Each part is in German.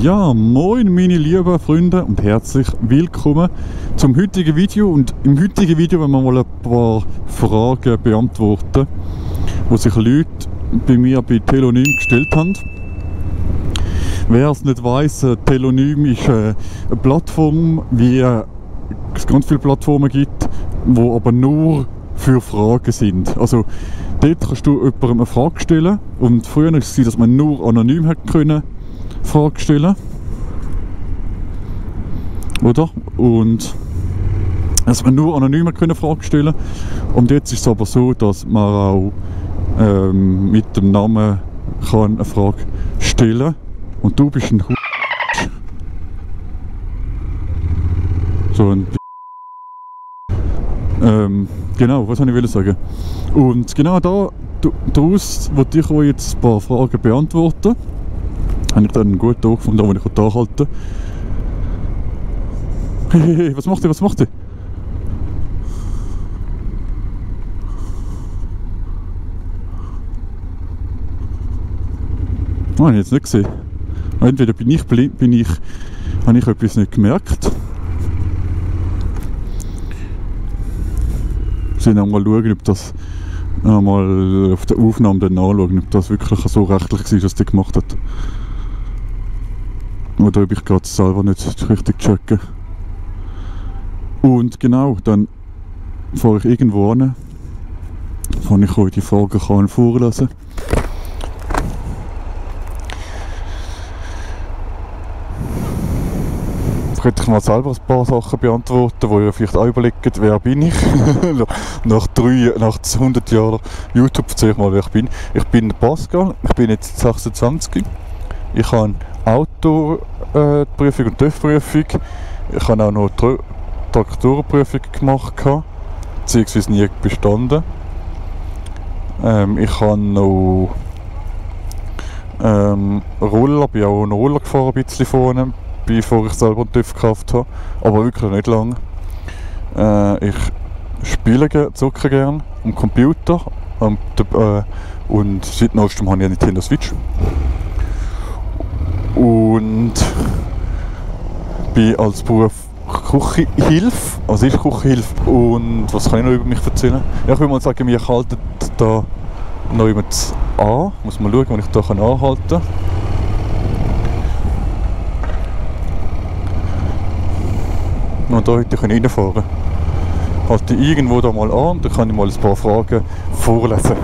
Ja, moin meine lieben Freunde und herzlich willkommen zum heutigen Video. Und im heutigen Video wollen wir mal ein paar Fragen beantworten, die sich Leute bei mir bei Telonym gestellt haben. Wer es nicht weiss, Telonym ist eine Plattform, wie es ganz viele Plattformen gibt, die aber nur für Fragen sind. Also dort kannst du jemandem eine Frage stellen, und früher war es, dass man nur anonym hätte können Fragen stellen, oder? Und dass man nur anonym können Fragen stellen. Und jetzt ist es aber so, dass man auch mit dem Namen kann eine Frage stellen. Und du bist ein so ein genau, was wollte ich sagen? Und genau daraus wollte ich euch jetzt ein paar Fragen beantworten. Habe ich dann einen guten Tag gefunden, den ich da halten kann. Hey, was macht ihr? Was macht ihr? Oh, habe ich jetzt nicht gesehen. Entweder bin ich blind, habe ich etwas nicht gemerkt. Wir müssen mal schauen, ob das mal auf der Aufnahme dann nachschauen, ob das wirklich so rechtlich war, was die gemacht hat. Oder ob ich gerade selber nicht richtig checke. Und genau, dann fahre ich irgendwo hin, wo ich euch die Fragen vorlesen kann. Könnte ich mal selber ein paar Sachen beantworten, wo ihr vielleicht auch überlegt, wer bin ich? nach 100 Jahren YouTube erzähle ich mal, wer ich bin. Ich bin Pascal, ich bin jetzt 26. Ich habe Autoprüfung und TÜV-Prüfung. Ich habe auch noch Traktorenprüfung gemacht, beziehungsweise nie bestanden. Ich habe noch Roller, bin auch einen Roller gefahren, ein bisschen vorne, bevor ich selber einen TÜV gekauft habe, aber wirklich nicht lange. Ich spiele, zocke gerne am Computer und seit neuestem habe ich eine Nintendo Switch. Und bin als Beruf Küchenhilfe, also ist Küchenhilfe. Und was kann ich noch über mich erzählen? Ja, ich würde mal sagen, mich haltet da noch jemand an. Muss mal schauen, ob ich da anhalten kann. Und da heute reinfahren können. Halte ich irgendwo da mal an und dann kann ich mal ein paar Fragen vorlesen.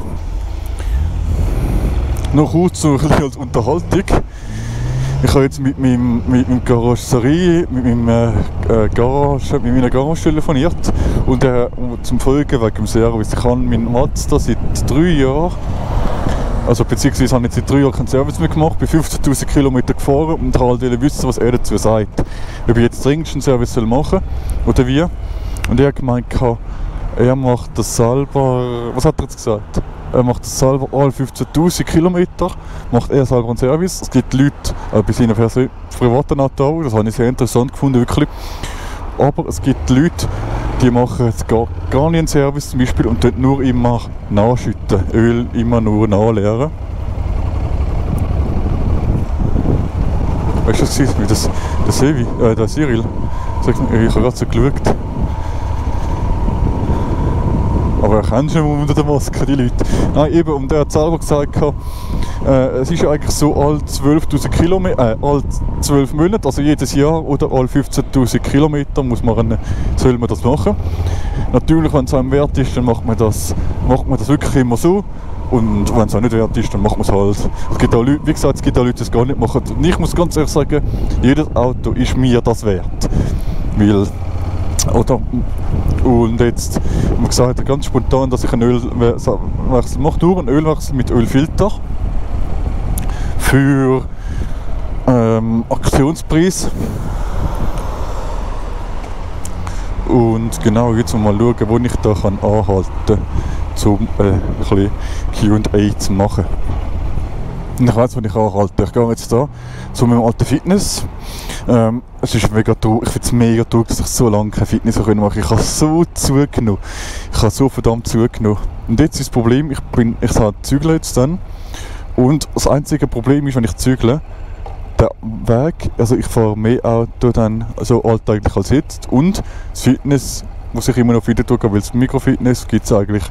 Noch kurz so ein bisschen als Unterhaltung. Ich habe jetzt mit meiner Garage telefoniert und zum Folgen wegen dem Service. Ich habe meinen Mazda seit 3 Jahren, also beziehungsweise habe ich seit 3 Jahren keinen Service mehr gemacht, bin 15'000 Kilometer gefahren und wollte halt wissen, was er dazu sagt. Ob ich jetzt dringend einen Service machen soll oder wie. Und er hat gemeint, er macht das selber, was hat er jetzt gesagt? Er macht das selber alle 15'000 Kilometer, macht er selber einen Service. Es gibt Leute, bei seinen privaten Auto, das habe ich sehr interessant gefunden, wirklich. Aber es gibt Leute, die machen jetzt gar nicht einen Service zum Beispiel und dort nur immer nachschütten, Öl immer nur nachleeren. Weißt du, was das war? Der Cyril. Ich habe gerade so geschaut. Aber erkennst du unter der Maske die Leute? Nein, eben, und er hat selber gesagt, es ist ja eigentlich so alle 12'000 Kilometer, alle 12 Monate, also jedes Jahr oder alle 15'000 Kilometer soll man das machen. Natürlich, wenn es einem wert ist, dann macht man das wirklich immer so. Und wenn es auch nicht wert ist, dann macht man es halt. Es gibt auch Leute, wie gesagt, es gibt auch Leute, die es gar nicht machen. Und ich muss ganz ehrlich sagen, jedes Auto ist mir das wert. Weil, oder? Und jetzt haben wir gesagt, ganz spontan, dass ich einen Ölwechsel mache, nur einen Ölwechsel mit Ölfilter für Aktionspreis. Und genau, jetzt mal schauen, wo ich da anhalten kann, um ein bisschen Q&A zu machen. Und ich weiss, wo ich anhalte. Ich gehe jetzt hier zu meinem alten Fitness. Es ist mega traurig. Ich finde es mega traurig, dass ich so lange keine Fitness machen konnte. Ich habe so zugenommen. Ich habe so verdammt zugenommen. Und jetzt ist das Problem, ich habe zügle jetzt dann. Und das einzige Problem ist, wenn ich zügle, der Weg, also ich fahre mehr Auto dann so alltäglich als jetzt, und das Fitness muss ich immer noch wieder tun, weil das Mikrofitness gibt es eigentlich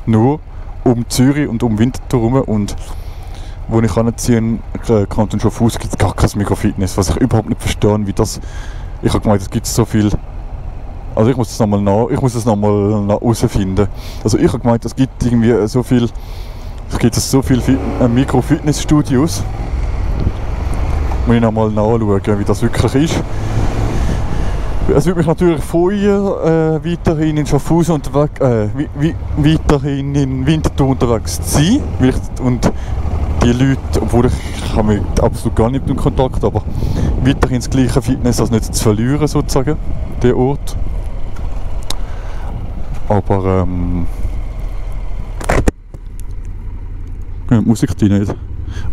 nur um Zürich und um Winterthur herum, und wo ich anziehe, Kanton Schaffhausen, gibt es gar kein Mikrofitness, was ich überhaupt nicht verstehe, wie das, ich habe gemeint, es gibt so viel, also ich muss das nochmal herausfinden. Also ich habe gemeint, es gibt irgendwie so viel Mikrofitnessstudios. Muss ich nochmal nachschauen, wie das wirklich ist. Es würde mich natürlich freuen, weiterhin in Schaffhausen unterwegs, weiterhin in Winterthur unterwegs zu sein. Und die Leute, obwohl ich habe mit absolut gar nicht in Kontakt, aber weiterhin das gleiche Fitness, also nicht zu verlieren sozusagen, den Ort. Aber ja, die Musik die nicht.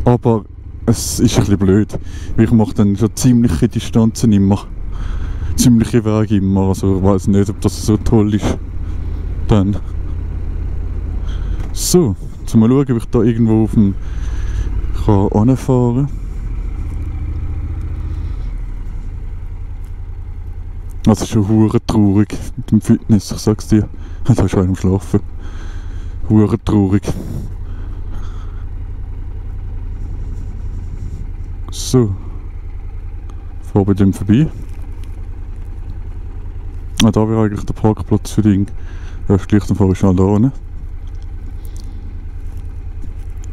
Aber es ist ein bisschen blöd, weil ich mache dann schon ziemliche Distanzen immer. Ziemliche Wege immer, also ich weiß nicht, ob das so toll ist. Dann. So, jetzt mal schauen, ob ich da irgendwo auf dem anfahren kann. Das ist schon hure traurig mit dem Fitness, ich sag's dir. Da ist schon am Schlafen. Hure traurig. So. Fahr bei dem vorbei. Ah, da wäre eigentlich der Parkplatz für Ding. Ja, gleich, dann fahre ich schnell da hin.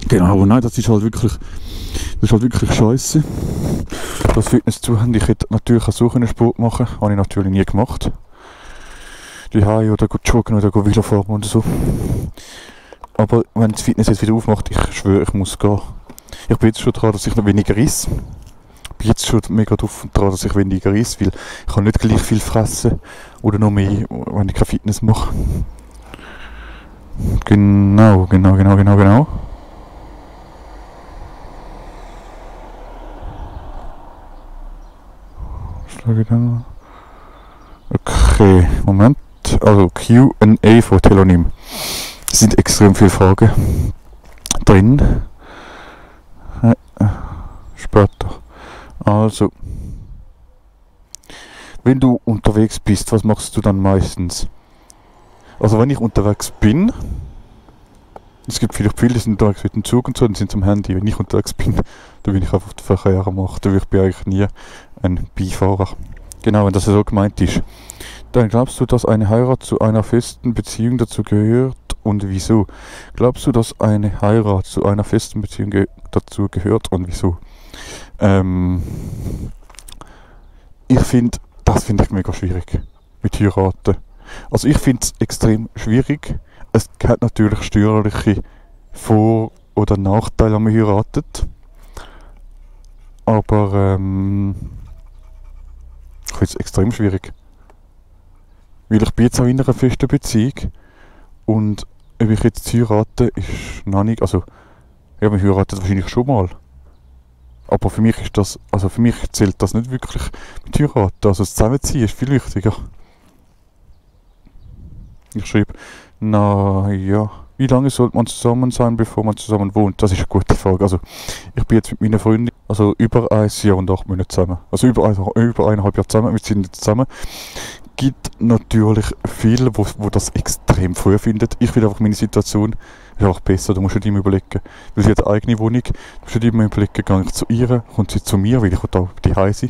Genau, aber nein, das ist halt wirklich scheiße. Das Fitness zu haben. Ich hätte natürlich auch so einen Sport machen können. Habe ich natürlich nie gemacht. Die Haie oder joggen oder Velo fahren und so. Aber wenn das Fitness jetzt wieder aufmacht, ich schwöre, ich muss gehen. Ich bin jetzt schon dran, dass ich noch weniger esse. Ich bin jetzt schon mega drauf dran, dass ich weniger esse, weil ich kann nicht gleich viel fressen oder noch mehr, wenn ich kein Fitness mache. Genau. Okay, Moment. Also Q&A von Telonym. Es sind extrem viele Fragen drin. Später. Also, wenn du unterwegs bist, was machst du dann meistens? Also wenn ich unterwegs bin, es gibt viele, die sind unterwegs mit dem Zug und so, dann sind sie am Handy. Wenn ich unterwegs bin, dann bin ich einfach den Verkehr am machen. Ich bin eigentlich nie ein Beifahrer. Genau, wenn das so gemeint ist. Dann glaubst du, dass eine Heirat zu einer festen Beziehung dazu gehört und wieso? Glaubst du, dass eine Heirat zu einer festen Beziehung dazu gehört und wieso? Das finde ich mega schwierig mit Heiraten. Also ich finde es extrem schwierig. Es hat natürlich steuerliche Vor- oder Nachteile, wenn man heiratet. Aber ich finde es extrem schwierig. Weil ich bin jetzt auch in einer festen Beziehung und ob ich jetzt heirate, ist noch nicht, also ja, man heiratet wahrscheinlich schon mal. Aber für mich ist das, also für mich zählt das nicht wirklich mit heiraten. Also das Zusammenziehen ist viel wichtiger. Ich schreibe, ja, wie lange sollte man zusammen sein, bevor man zusammen wohnt? Das ist eine gute Frage. Also ich bin jetzt mit meiner Freundin, also über 1 Jahr und 8 Monate zusammen. Also über 1,5 Jahre zusammen, wir sind jetzt zusammen. Gibt natürlich viele, wo das extrem früh findet. Ich finde einfach, meine Situation ist einfach besser, da musst du dir immer überlegen. Weil sie hat eine eigene Wohnung, du musst dir immer überlegen, gehe ich zu ihr, kommt sie zu mir, weil ich da die Hause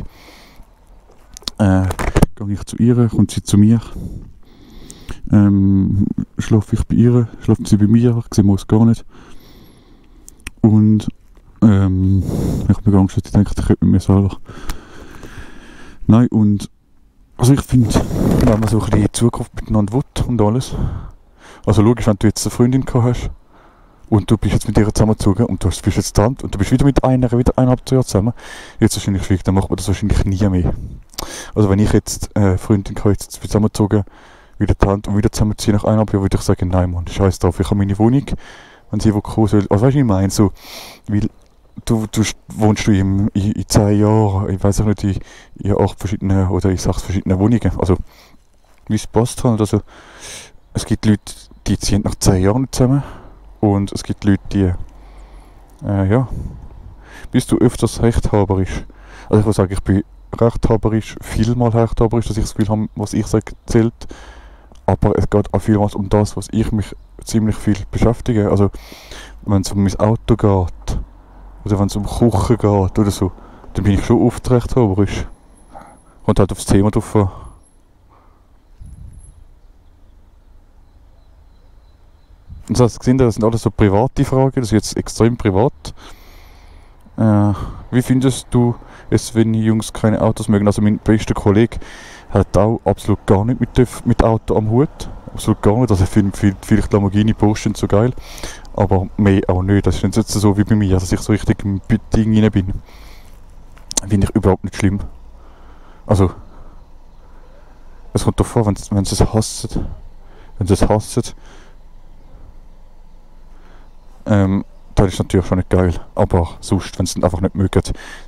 gehe ich zu ihr, kommt sie zu mir. Schlafe ich bei ihr, schlaft sie bei mir, sehen wir uns gar nicht. Und ich habe mir Angst, dass ich denke, ich könnte mit mir selber. Nein, und also ich finde, wenn man so ein bisschen in Zukunft miteinander will und alles. Also logisch, wenn du jetzt eine Freundin gehabt hast und du bist jetzt mit ihr zusammengezogen und du bist jetzt dran und du bist wieder mit einer, wieder 1,5 Jahre zusammen, jetzt wahrscheinlich schwierig, dann macht man das wahrscheinlich nie mehr. Also wenn ich jetzt eine Freundin gehabt, jetzt zusammengezogen, wieder dran und wieder zusammenziehen nach 1,5 Jahren, würde ich sagen, nein Mann, scheiß drauf, ich habe meine Wohnung, wenn sie wo kommen soll. Also weißt du, was ich meine? So, weil du wohnst du in 10 Jahren, ich weiß auch nicht, in 8 verschiedenen oder in 6 verschiedenen Wohnungen. Also, wie es passt halt. Also, es gibt Leute, die ziehen nach 10 Jahren nicht zusammen. Und es gibt Leute, die, bis du öfters rechthaberisch Also ich würde sagen, ich bin rechthaberisch, vielmal rechthaberisch, dass ich das Gefühl habe, was ich sage, zählt. Aber es geht auch vielmals um das, was ich mich ziemlich viel beschäftige. Also wenn es um mein Auto geht, oder wenn es um Kochen geht oder so, dann bin ich schon oft rechthaberisch. Kommt halt aufs Thema drauf an. Und das sind alles so private Fragen, das ist jetzt extrem privat. Wie findest du es, wenn Jungs keine Autos mögen? Also mein bester Kollege hat auch absolut gar nicht mit Auto am Hut. Absolut gar nicht. Also ich finde vielleicht Lamborghini, Porsche so geil. Aber mehr auch nicht. Das ist nicht so wie bei mir, dass ich so richtig im Ding rein bin. Finde ich überhaupt nicht schlimm. Also, es kommt doch vor, wenn sie es hassen. Wenn sie es hassen, das ist natürlich schon nicht geil. Aber sonst, wenn sie es einfach nicht mögen,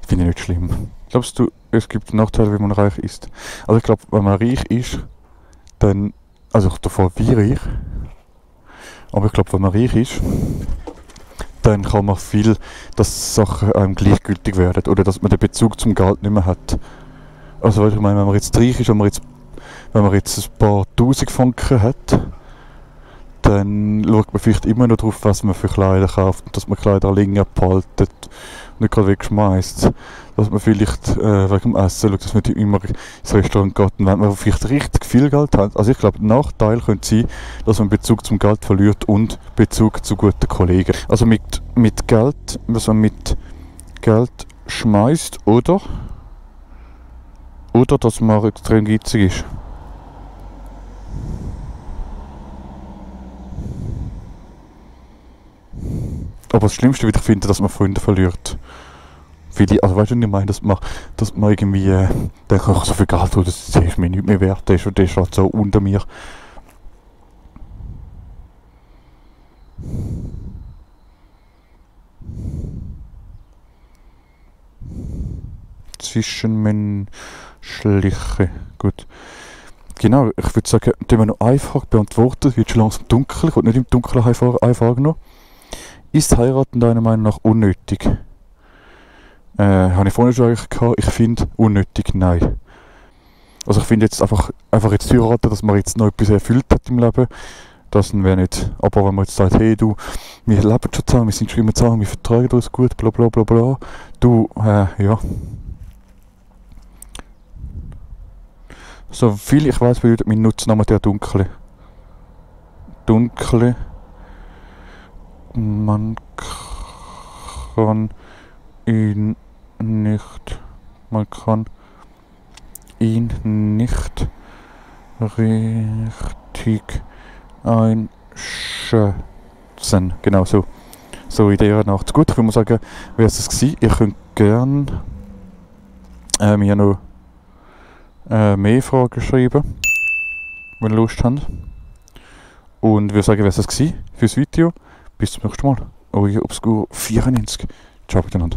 finde ich nicht schlimm. Glaubst du, es gibt Nachteile, wenn man reich ist? Also ich glaube, wenn man reich ist, dann, also davor wie reich, aber ich glaube, wenn man reich ist, dann kann man viel, dass Sachen einem gleichgültig werden oder dass man den Bezug zum Geld nicht mehr hat. Also weißt du, ich meine, wenn man jetzt reich ist, wenn man jetzt ein paar Tausend Franken hat, dann schaut man vielleicht immer noch drauf, was man für Kleider kauft und dass man Kleider länger behaltet und nicht gerade wegschmeißt. Dass man vielleicht wegen dem Essen schaut, dass man immer ins Restaurant geht und wenn man vielleicht richtig viel Geld hat. Also ich glaube, der Nachteil könnte sein, dass man Bezug zum Geld verliert und Bezug zu guten Kollegen. Also mit Geld, was man mit Geld schmeißt oder dass man extrem geizig ist. Aber das Schlimmste würde ich finden, dass man Freunde verliert. Also weißt du, was ich meine, dass man irgendwie denkt, ach, so viel Geld, das ist mir nicht mehr wert, der ist halt so unter mir. Zwischenmenschliche. Gut. Genau, ich würde sagen, wenn man noch einfach beantwortet, wird schon langsam dunkel. Ich will nicht im Dunkeln einfahren noch. Ist Heiraten deiner Meinung nach unnötig? Habe ich vorhin schon eigentlich gehabt. Ich finde unnötig, nein. Also ich finde jetzt einfach jetzt heiraten, dass man jetzt noch etwas erfüllt hat im Leben, das wäre nicht. Aber wenn man jetzt sagt, hey du, wir leben schon zusammen, wir sind schon immer zusammen, wir vertragen uns gut, bla bla bla bla. Du, ja. So viel ich weiß, bedeutet mein Nutzname der Dunkle. Dunkle. Man kann ihn nicht richtig einschätzen. Genau so. So in dieser Nacht. Gut, ich würde mal sagen, wäre es das gewesen. Ihr könnt gerne mir noch mehr Fragen schreiben, wenn ihr Lust habt. Und ich würde sagen, wäre es das gewesen fürs Video. Bis zum nächsten Mal. Euer Obscur 94. Ciao miteinander.